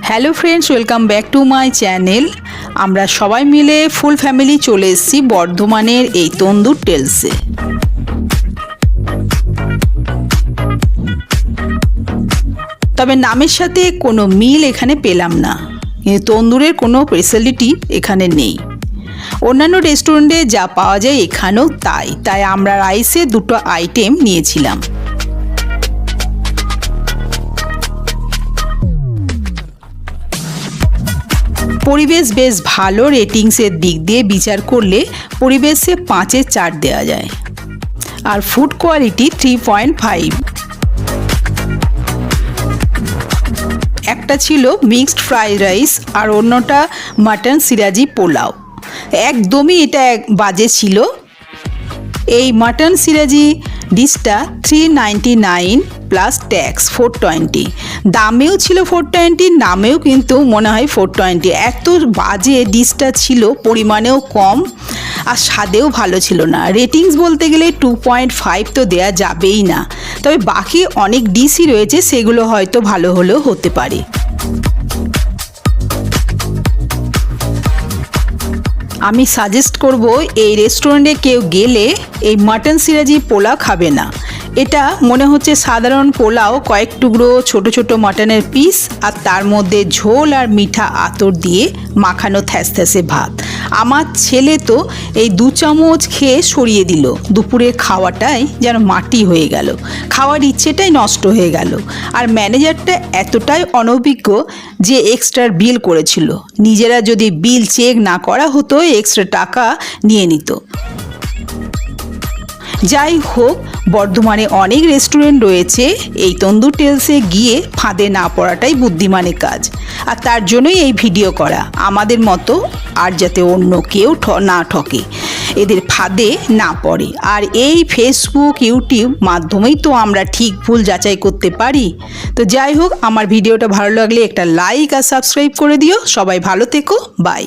Hello friends, welcome back to my channel. আমরা সবাই মিলে ফুল ফ্যামিলি চলে এসেছি বর্ধমানের এই তন্দুর টেলসে। তবে নামের সাথে কোনো মিল এখানে পেলাম না, কিন্তু তন্দুরের কোনো স্পেশালিটি এখানে নেই। অন্যান্য রেস্টুরেন্টে যা পাওয়া যায় এখানেও তাই আমরা রাইসে দুটো আইটেম নিয়েছিলাম। পরিবেশ বেশ ভালো, রেটিংসের দিক দিয়ে বিচার করলে পরিবেশে 5-এ 4 দেওয়া যায়। আর ফুড কোয়ালিটি 3.5। একটা ছিল মিক্সড ফ্রাইড রাইস আর অন্যটা মাটন সিরাজি পোলাও। একদমই এটা বাজে ছিল। এই মাটন সিরাজি ডিশটা 399 প্লাস ট্যাক্স 420। দামেও ছিল 420, নামেও কিন্তু মনে হয় 420। এত বাজে ডিশটা ছিল, পরিমাণেও কম আর স্বাদেও ভালো ছিল না। রেটিংস বলতে গেলে 2.5 তো দেয়া যাবেই না। তবে বাকি অনেক ডিশই রয়েছে, সেগুলো হয়তো ভালো হলেও হতে পারে। আমি সাজেস্ট করব এই রেস্টুরেন্টে কেউ গেলে এই মাটন সিরাজি পোলাও খাবে না। এটা মনে হচ্ছে সাধারণ পোলাও, কয়েক টুকরো ছোট ছোট মাটনের পিস আর তার মধ্যে ঝোল আর মিঠা আতর দিয়ে মাখানো থ্যাসথ্যাসে ভাত। আমার ছেলে তো এই 2 চামচ খেয়ে সরিয়ে দিল। দুপুরের খাওয়াটাই যেন মাটি হয়ে গেল, খাওয়ার ইচ্ছেটাই নষ্ট হয়ে গেল। আর ম্যানেজারটা এতটাই অনভিজ্ঞ যে এক্সট্রা বিল করেছিল। নিজেরা যদি বিল চেক না করা হতো এক্সট্রা টাকা নিয়ে নিত। যাই হোক, বর্ধমানে অনেক রেস্টুরেন্ট রয়েছে, এই তন্দুর টেলসে গিয়ে ফাঁদে না পড়াটাই বুদ্ধিমানের কাজ। আর তার জন্যই এই ভিডিও করা, আমাদের মতো আর যাতে অন্য কেউ না ঠকে, এদের ফাঁদে না পড়ে। আর এই ফেসবুক ইউটিউব মাধ্যমেই তো আমরা ঠিক ভুল যাচাই করতে পারি। তো যাই হোক, আমার ভিডিওটা ভালো লাগলে একটা লাইক আর সাবস্ক্রাইব করে দিও। সবাই ভালো থেকো, বাই।